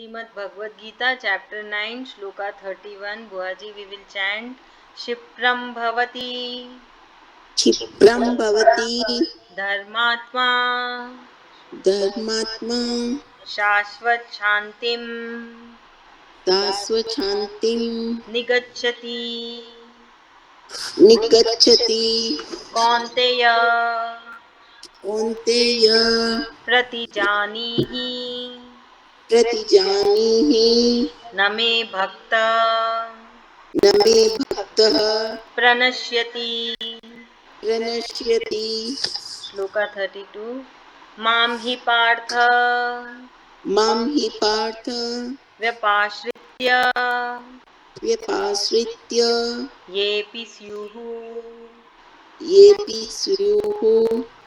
Srimad Bhagwad Gita, Chapter-9, Sloka 31. Buhaji, we will chant Shipram Bhavati क्षिप्रं भवति Dharmatma धर्मात्मा Shashvat Shantim शाश्वतशान्तिं Nigacchati निगच्छति Kaunteya कौन्तेय Pratijanihi प्रतिजानीहि Name Bhakta न मे भक्तः Pranashyati. प्रणश्यति Sloka 32. Mam hi partha मां हि पार्थ व्यपाश्रित्य व्यपाश्रित्य येऽपि स्युः येऽपि स्युः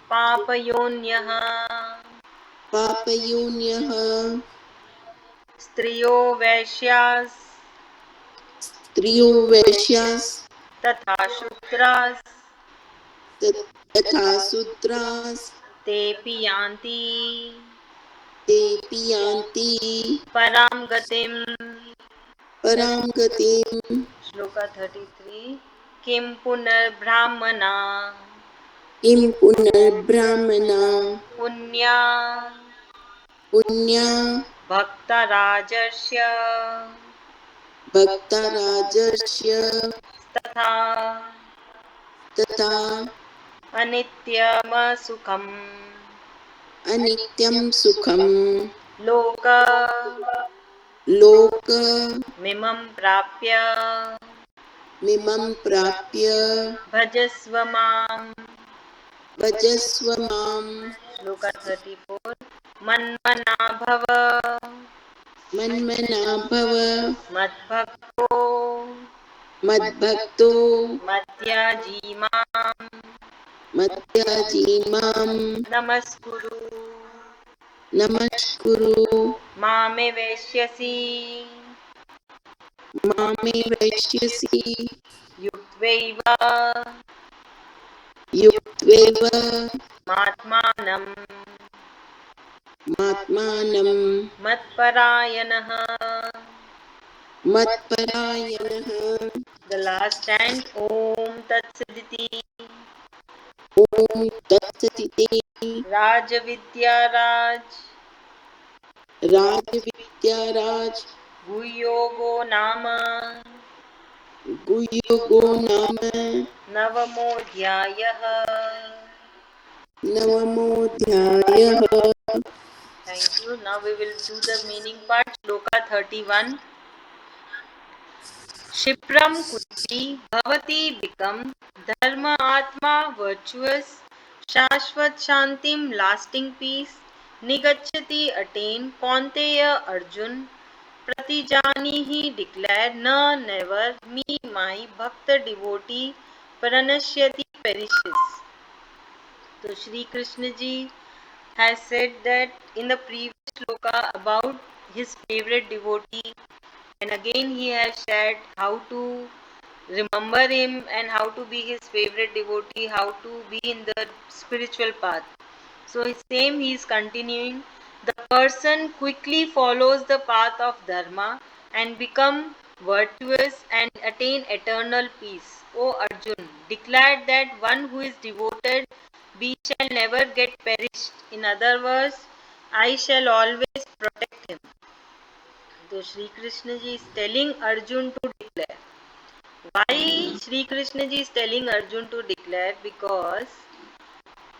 पापयोन्यः पापयोन्यः स्त्रियो वैश्यास् स्त्रियो वैश्यास् तथा शूद्रास् तथा शूद्रास् तेऽपि यान्ति तेऽपि यान्ति परां गतिम्. परां गतिम्. Shloka 33. किं पुनर्ब्राह्मणा किं पुनर्ब्रह्मणा पुण्या पुण्या भक्तराजस्य भक्तराजस्य तथा तथा अनित्यमसुखम् अनित्यं सुखं लोक लोकमिमं प्राप्य प्राप्य भजस्व माम्. भजस्व माम्. श्लोका 34. मन्मना भव मन्मना भव मद्भक्तो मद्भक्तो मद्याजी माम् मद्याजी माम् नमस्कुरु नमस्कुरु मामे वैश्यसि मामे वैश्यसि युक्त्वैव युक्त्वैव मात्मानं मात्मानं मत्परायणः. मत्परायणः. The last chant Om Tat Siddhiti. ॐ तत्सदिति Rajavidya Raj राजविद्याराज Guyogo Nama गुह्योगो नाम Navamodhyayah. नवमोऽध्यायः. Thank you. Now we will do the meaning part. Sloka 31. Shipram Kuti Bhavati become Dharma Atma virtuous Shashvat Shantim lasting peace Nigachati attain Kaunteya Arjun Pratijanihi declare Na never me my Bhakta devotee Pranashyati perishes. So Shree Krishna ji has said that in the previous shloka about his favorite devotee, and again he has shared how to remember him and how to be his favorite devotee, how to be in the spiritual path. So same he is continuing. The person quickly follows the path of dharma and become virtuous and attain eternal peace. O Arjun, declared that one who is devoted we shall never get perished. In other words, I shall always protect him. So Sri Krishna ji is telling Arjun to declare. Why Sri Krishna ji is telling Arjun to declare? Because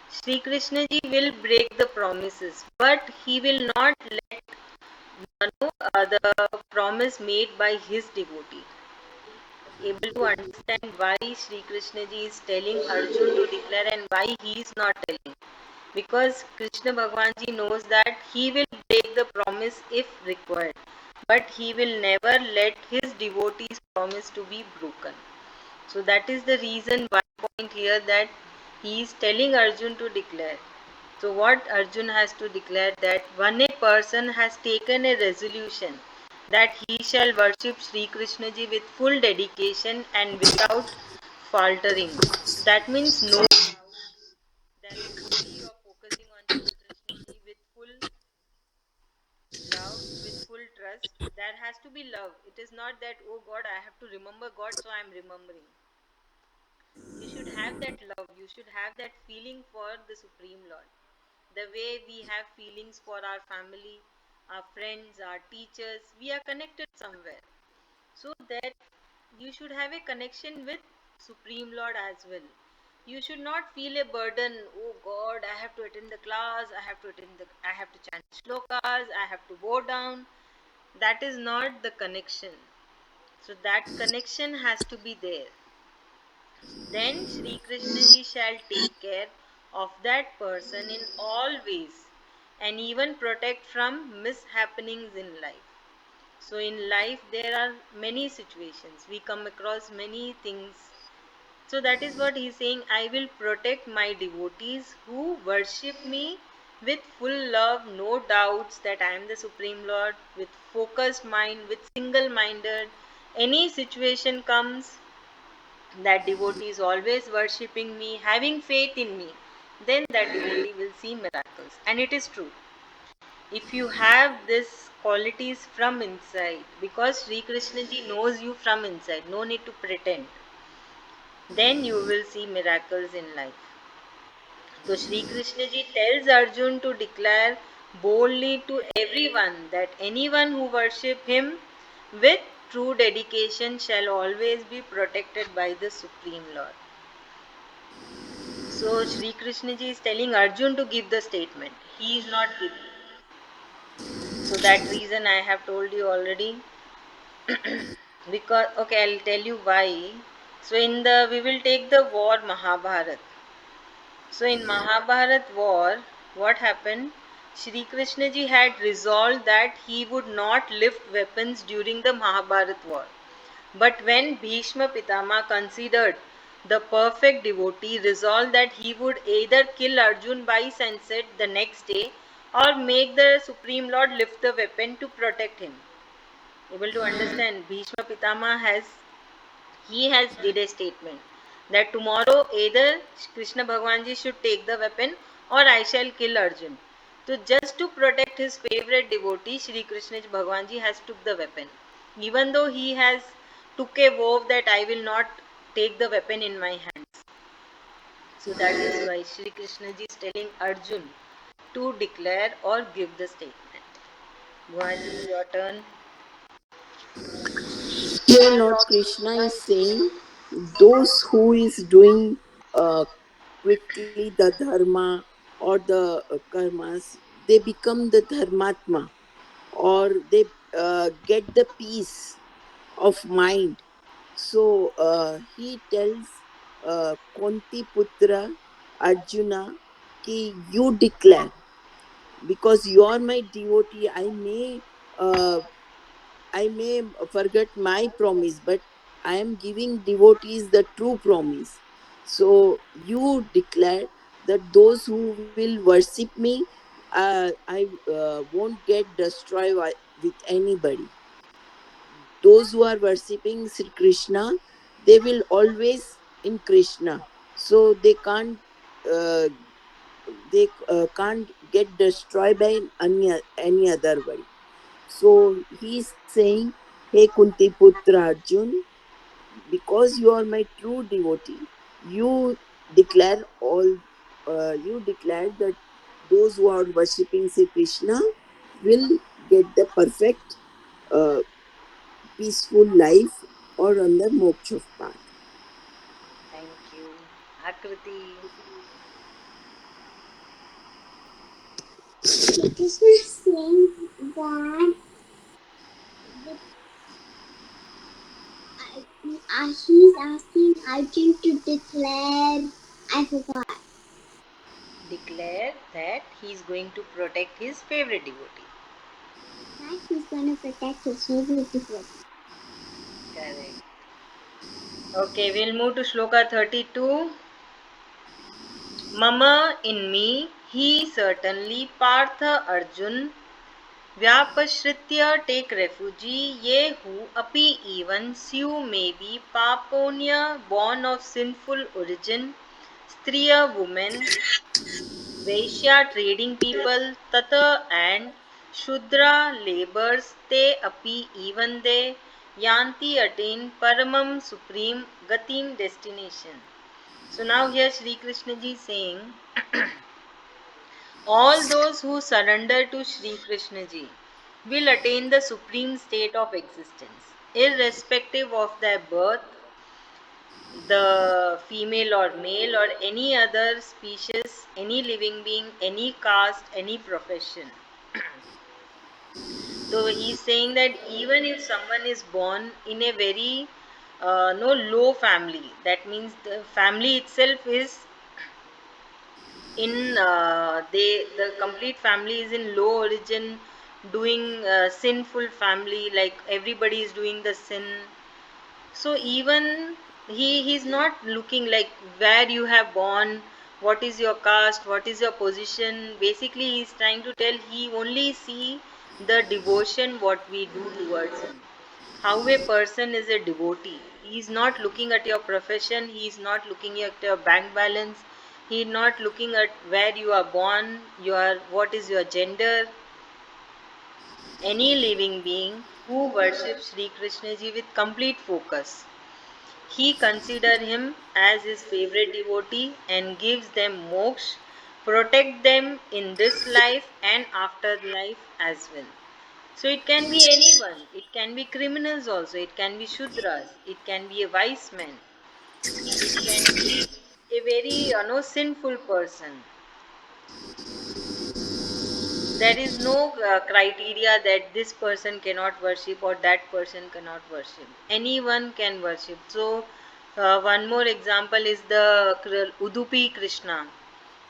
Sri Krishna ji will break the promises, but he will not let the promise made by his devotee. Able to understand why Sri Krishna ji is telling Arjun to declare and why he is not telling. Because Krishna Bhagwan ji knows that he will break the promise if required, but he will never let his devotees' promise to be broken. So that is the reason one point here that he is telling Arjun to declare. So what Arjun has to declare, that one a person has taken a resolution that he shall worship Sri Krishna ji with full dedication and without faltering. That means no doubt. Then only you are focusing on Sri Krishna ji with full love, with full trust. There has to be love. It is not that, oh God, I have to remember God, so I am remembering. You should have that love. You should have that feeling for the Supreme Lord. The way we have feelings for our family, our friends, our teachers, we are connected somewhere. So that you should have a connection with Supreme Lord as well. You should not feel a burden. Oh God, I have to attend the class. I have to chant shlokas. I have to go down. That is not the connection. So that connection has to be there. Then Sri Krishna ji shall take care of that person in all ways and even protect from mishappenings in life. So in life there are many situations. We come across many things. So that is what he is saying. I will protect my devotees who worship me with full love, no doubts that I am the Supreme Lord, with focused mind, with single minded. Any situation comes, that devotee is always worshipping me, having faith in me, then that devotee will see miracles. And it is true. If you have these qualities from inside, because Sri Krishna ji knows you from inside, no need to pretend, then you will see miracles in life. So Sri Krishna ji tells Arjun to declare boldly to everyone that anyone who worship him with true dedication shall always be protected by the Supreme Lord. So Sri Krishna ji is telling Arjun to give the statement. He is not giving. So that reason I have told you already. Because okay, I'll tell you why. So in the we will take the war Mahabharat. So in Mahabharat war, what happened? Shri Krishna ji had resolved that he would not lift weapons during the Mahabharat war. But when Bhishma Pitama considered the perfect devotee, resolved that he would either kill Arjun by sunset the next day or make the Supreme Lord lift the weapon to protect him. Able to understand, Bhishma Pitama has did a statement that tomorrow either Krishna Bhagwan ji should take the weapon or I shall kill Arjun. So just to protect his favorite devotee, Shri Krishna Bhagwan ji has took the weapon. Even though he has took a vow that I will not take the weapon in my hands. So that is why Shri Krishna ji is telling Arjun to declare or give the statement. Bhagwan ji, your turn. Here Lord Krishna is saying, those who is doing uh, quickly the dharma or the karmas, they become the dharmatma, or they get the peace of mind. So he tells Kunti Putra Arjuna ki you declare, because you are my devotee. Uh, I may forget my promise, but I am giving devotees the true promise. So you declare that those who will worship me, I won't get destroyed with anybody. Those who are worshipping Sri Krishna, they will always in Krishna. So uh, they can't get destroyed by any other body. So he's saying, hey Kunti Putra Arjun, because you are my true devotee, you declare that those who are worshipping Sri Krishna will get the perfect uh, peaceful life or on the moksha path. Thank you. Akriti. Krishna is saying that he's asking Arjun to declare. I forgot Declare that he is going to protect his favorite devotee. that he's gonna protect his favorite devotee. Correct. Okay, we'll move to Shloka 32. Mama in me, he certainly Partha Arjun Vyapashritya take refuge, ye who api even Sue may be Paponya born of sinful origin, Striya women, Vaishya trading people, Tata and Shudra labors, te api, even they, yanti attain paramam supreme gatim destination. So now here Sri Krishna ji is saying, all those who surrender to Sri Krishna ji will attain the supreme state of existence, irrespective of their birth, the female or male, or any other species, any living being, any caste, any profession. So he's saying that even if someone is born in a very no low family, that means the family itself is in the complete family is in low origin, doing sinful family, like everybody is doing the sin. So even he's not looking like where you have born, what is your caste, what is your position. Basically he's trying to tell, he only see the devotion what we do towards him, how a person is a devotee. He is not looking at your profession, he is not looking at your bank balance, he is not looking at where you are born, your what is your gender. Any living being who worships Sri Krishna ji with complete focus, he considers him as his favorite devotee and gives them moksha, protect them in this life and after life as well. So it can be anyone, it can be criminals also, it can be Shudras, it can be a wise man, it can be a very sinful person. There is no criteria that this person cannot worship or that person cannot worship. Anyone can worship. So, one more example is the Udupi Krishna.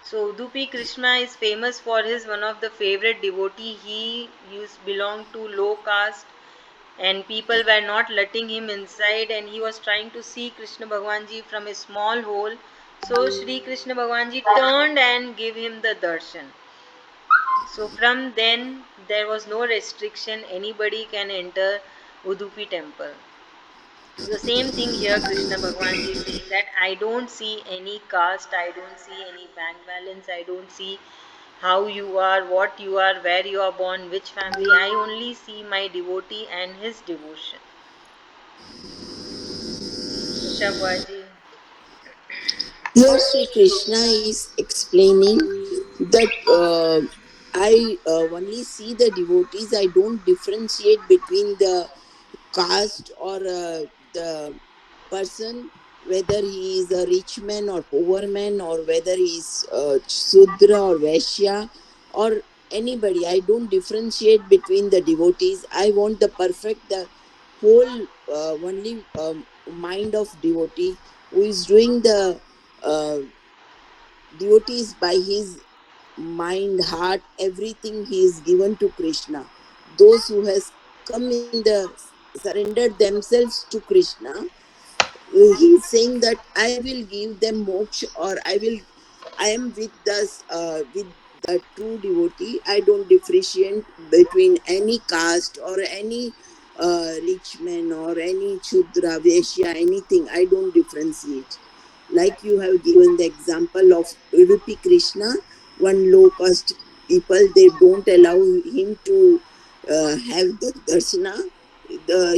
So, Udupi Krishna is famous for his one of the favorite devotee. He used belong to low caste, and people were not letting him inside, and he was trying to see Krishna Bhagwan ji from a small hole. So, Sri Krishna Bhagwan ji turned and gave him the darshan. So from then there was no restriction, anybody can enter Udupi temple. So the same thing here Krishna Bhagwan ji is saying that I don't see any caste, I don't see any bank balance, I don't see how you are, what you are, where you are born, which family. I only see my devotee and his devotion. Shabbaji. Here, Sri Krishna is explaining that I only see the devotees. I don't differentiate between the caste or the person, whether he is a rich man or poor man, or whether he is Sudra or Vaishya or anybody. I don't differentiate between the devotees. I want the perfect, the whole only mind of devotee who is doing the uh, devotees by his mind, heart, everything he is given to Krishna. Those who has come in the surrendered themselves to Krishna, he's saying that I will give them moksha, or I am with this with the true devotee. I don't differentiate between any caste or any rich man or any Shudra, Vaishya, anything. I don't differentiate. Like you have given the example of Udupi Krishna, one low caste people, they don't allow him to have the darshana.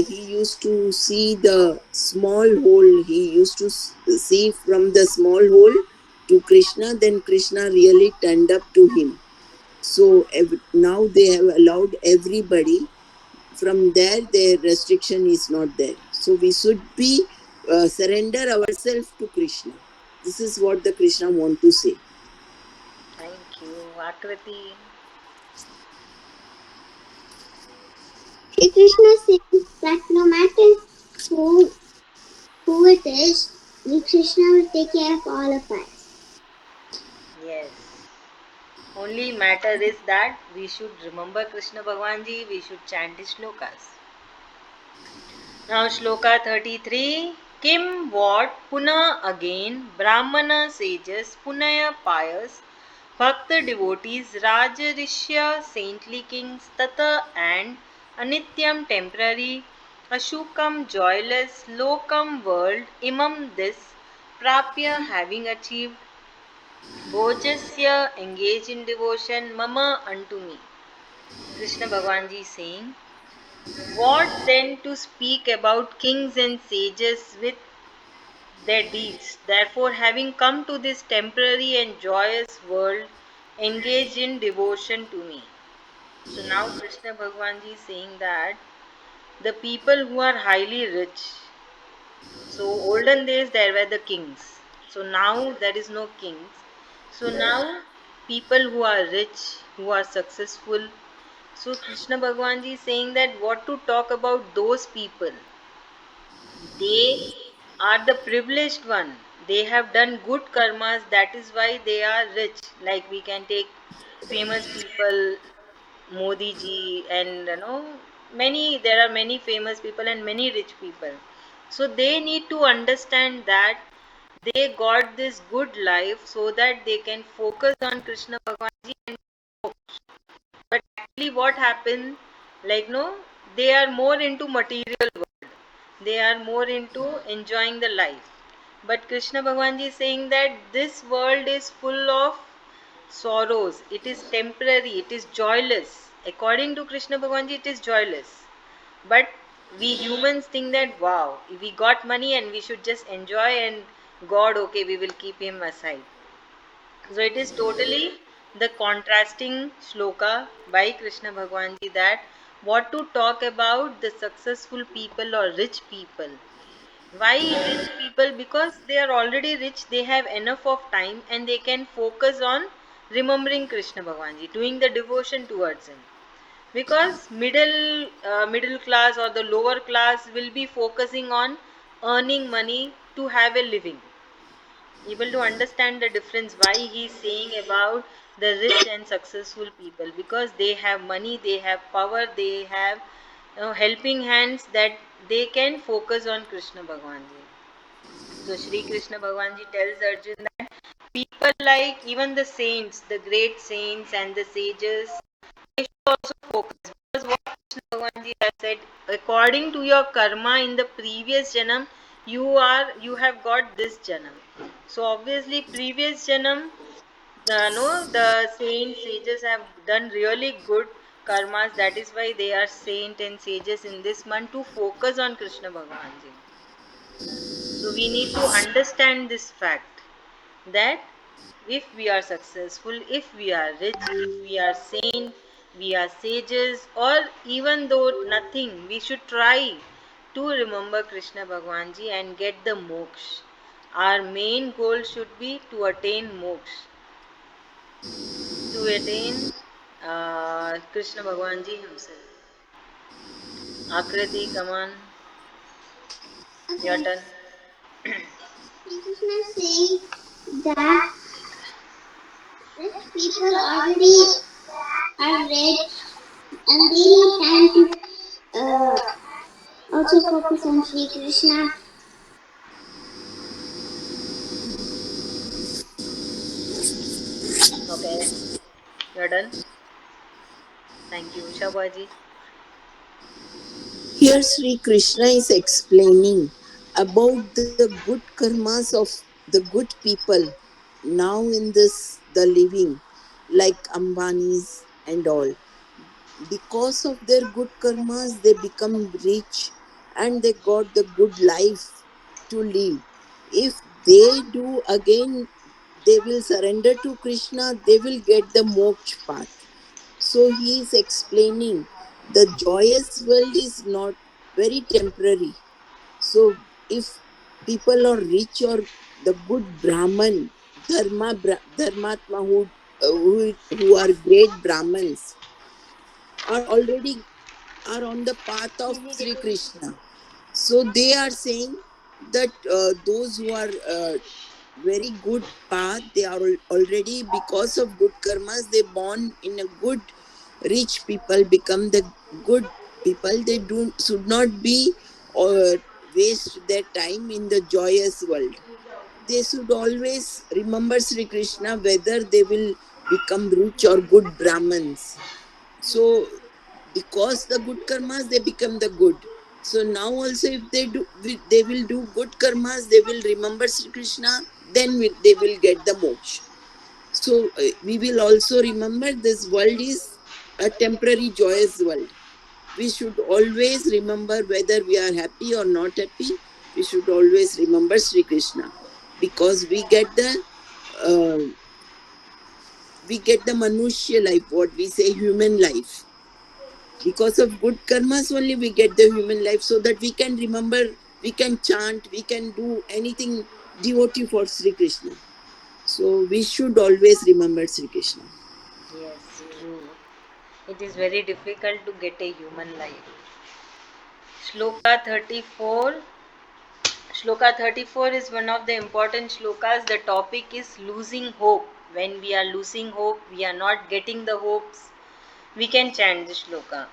He used to see the small hole, he used to see from the small hole to Krishna, then Krishna really turned up to him. So now they have allowed everybody. From there, their restriction is not there. So we should be surrender ourselves to Krishna. This is what the Krishna want to say. Thank you. Akriti. Sri Krishna says that no matter who who it is, Sri Krishna will take care of all of us. Yes. Only matter is that we should remember Krishna Bhagwan ji, we should chant his shlokas. Now Shloka 33. Kim what puna again Brahmana sages punaya pious Bhakta devotees Rajarishya saintly kings Tata and Anityam temporary Ashukam joyless Lokam world Imam this Prapya having achieved Bhojasya engage in devotion Mama unto me. Krishna Bhagwan ji is saying, what then to speak about kings and sages with their deeds? Therefore, having come to this temporary and joyous world, engage in devotion to me. So now Krishna Bhagwan ji is saying that the people who are highly rich, so olden days there were the kings. So now there is no kings. So now people who are rich, who are successful. So Krishna Bhagwan ji is saying that what to talk about those people. They are the privileged one. They have done good karmas, that is why they are rich. Like we can take famous people, Modi ji, and many, there are many famous people and many rich people. So they need to understand that they got this good life so that they can focus on Krishna Bhagwan ji. And but actually what happened, like no, they are more into material world, they are more into enjoying the life. But Krishna Bhagwan ji is saying that this world is full of sorrows, it is temporary, it is joyless. According to Krishna Bhagwan ji, it is joyless. But we humans think that wow, we got money and we should just enjoy, and God, okay, we will keep him aside. So it is totally the contrasting shloka by Krishna Bhagwan ji, that what to talk about the successful people or rich people. Why rich people? Because they are already rich, they have enough of time and they can focus on remembering Krishna Bhagwan ji, doing the devotion towards him. Because middle class or the lower class will be focusing on earning money to have a living. Able to understand the difference why he is saying about the rich and successful people, because they have money, they have power, they have helping hands, that they can focus on Krishna Bhagwan ji. So Sri Krishna Bhagwan ji tells Arjun that people like even the saints, the great saints and the sages, they should also focus, because what Krishna Bhagwan ji has said, according to your karma in the previous janam, you have got this janam. So obviously previous janam, the saints sages have done really good karmas. That is why they are saint and sages in this month, to focus on Krishna Bhagwan ji. So we need to understand this fact, that if we are successful, if we are rich, if we are sane, we are sages, or even though nothing, we should try to remember Krishna Bhagwan ji and get the moksha. Our main goal should be to attain moksha, to attain Krishna Bhagwan ji himself. Akriti, come on, your Okay, turn. Sri Krishna is saying that rich people already are rich and they need time to also focus on Sri Krishna. Okay, you're done. Thank you, Shabaji. Here Sri Krishna is explaining about the good karmas of the good people now in this the living, like Ambanis and all. Because of their good karmas they become rich and they got the good life to live. If they do again, they will surrender to Krishna, they will get the moksha path. So he is explaining the joyous world is not very temporary. So if people are rich or the good Brahman, Dharmatma who are great Brahmins are already are on the path of Sri Krishna. So they are saying that those who are very good path, they are already because of good karmas, they born in a good rich people, become the good people. They do should not be or waste their time in the joyous world. They should always remember Sri Krishna, whether they will become rich or good Brahmins. So because the good karmas, they become the good. So now also if they will do good karmas, they will remember Sri Krishna, then they will get the moksha. So we will also remember this world is a temporary joyous world. We should always remember whether we are happy or not happy. We should always remember Sri Krishna, because uh, we get the manushya life, what we say human life. Because of good karmas only we get the human life, so that we can remember, we can chant, we can do anything devotee for Sri Krishna. So we should always remember Sri Krishna. Yes, true. It is very difficult to get a human life. Shloka 34. Shloka 34 is one of the important shlokas. The topic is losing hope. When we are losing hope, we are not getting the hopes, we can chant this shloka.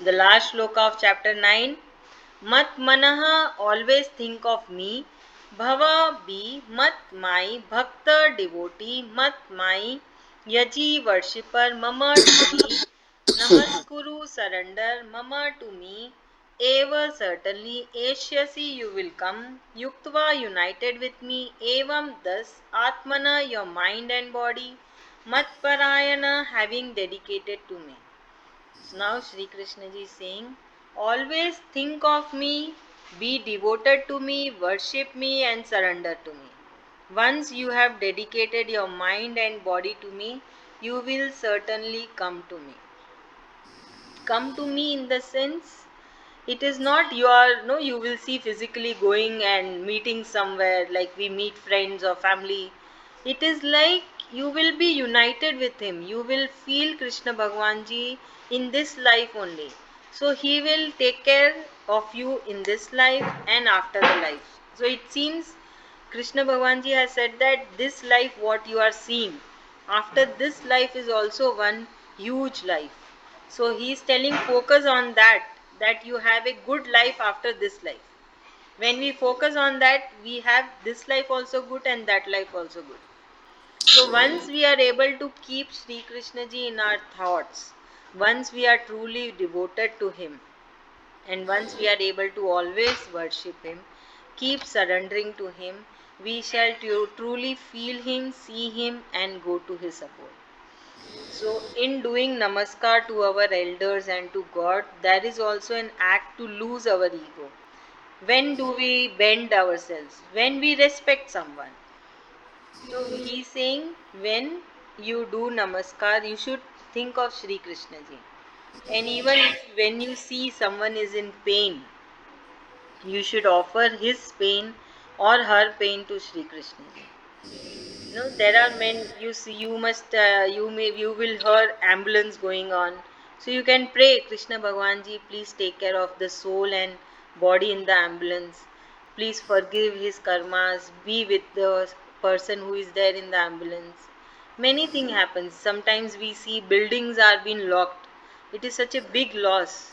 The last shloka of chapter 9. Mat manaha, always think of me. Bhava be, mat my bhakta devotee, mat my yaji worshipper, mama to me. Namaskuru surrender, mama to me. Eva certainly, Ashyasi you will come. Yuktva united with me. Evam thus, Atmana your mind and body. Matparayana having dedicated to me. So now Sri Krishna ji is saying, always think of me, be devoted to me, worship me and surrender to me. Once you have dedicated your mind and body to me, you will certainly come to me. Come to me in the sense, it is not you are no you will see physically going and meeting somewhere like we meet friends or family. It is like you will be united with him, you will feel Krishna Bhagwan ji in this life only. So he will take care of you in this life and after the life. So it seems Krishna Bhagwan ji has said that this life what you are seeing, after this life is also one huge life. So he is telling focus on that, that you have a good life after this life. When we focus on that, we have this life also good and that life also good. So once we are able to keep Sri Krishna ji in our thoughts, once we are truly devoted to him, and once we are able to always worship him, keep surrendering to him, we shall truly feel him, see him, and go to his support. So, in doing namaskar to our elders and to God, there is also an act to lose our ego. When do we bend ourselves? When we respect someone. So, he is saying when you do namaskar, you should think of Sri Krishna ji. And even if when you see someone is in pain, you should offer his pain or her pain to Sri Krishna ji. No, there are men. You see, you will hear ambulance going on. So you can pray, Krishna Bhagwan ji, please take care of the soul and body in the ambulance. Please forgive his karmas. Be with the person who is there in the ambulance. Many things happen. Sometimes we see buildings are being locked. It is such a big loss.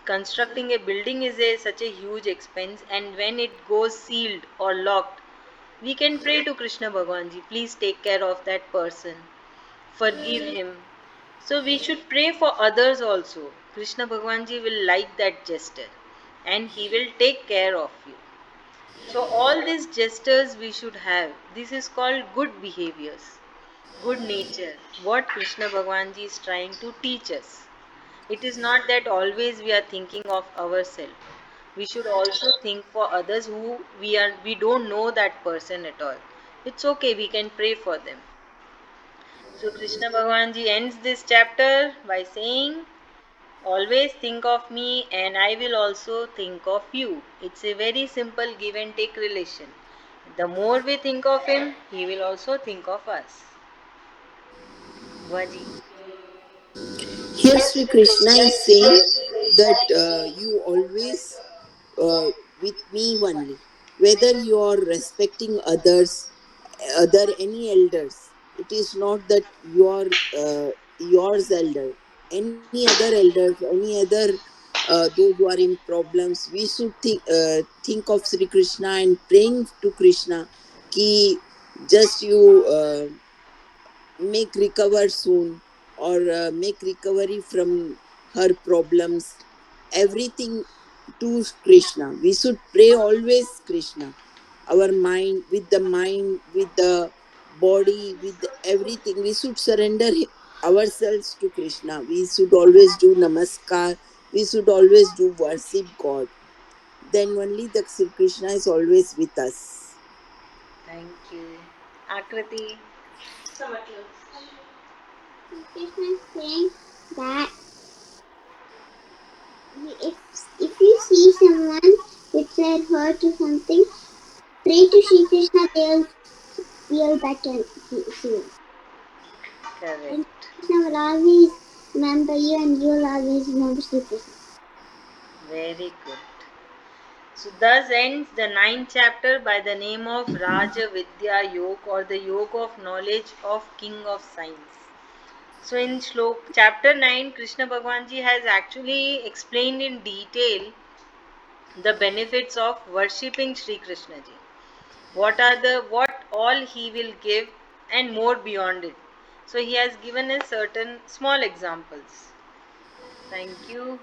Constructing a building is such a huge expense, and when it goes sealed or locked, we can pray to Krishna Bhagwan ji, please take care of that person, forgive him. So we should pray for others also. Krishna Bhagwan ji will like that gesture and he will take care of you. So all these gestures we should have. This is called good behaviors, good nature. What Krishna Bhagwan ji is trying to teach us. It is not that always we are thinking of ourselves. We should also think for others who we don't know that person at all. It's okay, we can pray for them. So Krishna Bhagwan ji ends this chapter by saying, always think of me and I will also think of you. It's a very simple give and take relation. The more we think of him, he will also think of us. Bhaji. Here Sri Krishna is saying that you always with me only. Whether you are respecting others, other any elders, it is not that you are yours elder. Any other elders, any other those who are in problems, we should think of Sri Krishna and praying to Krishna ki just you make recover soon, or make recovery from her problems, everything to Krishna. We should pray always Krishna. Our mind, with the body, with everything, we should surrender ourselves to Krishna. We should always do namaskar. We should always do worship God. Then only the Sri Krishna is always with us. Thank you. Akriti. Krishna is saying that if if you see someone with their hurt or something, pray to Sri Krishna, they'll feel better soon. And Correct. Krishna will always remember you, and you'll always remember Sri Krishna. Very good. So thus ends the ninth chapter by the name of Raja Vidya Yoga, or the Yoga of Knowledge of King of Science. So in chapter 9, Krishna Bhagwan Ji has actually explained in detail the benefits of worshipping Sri Krishna Ji. What all he will give and more beyond it. So he has given us certain small examples. Thank you.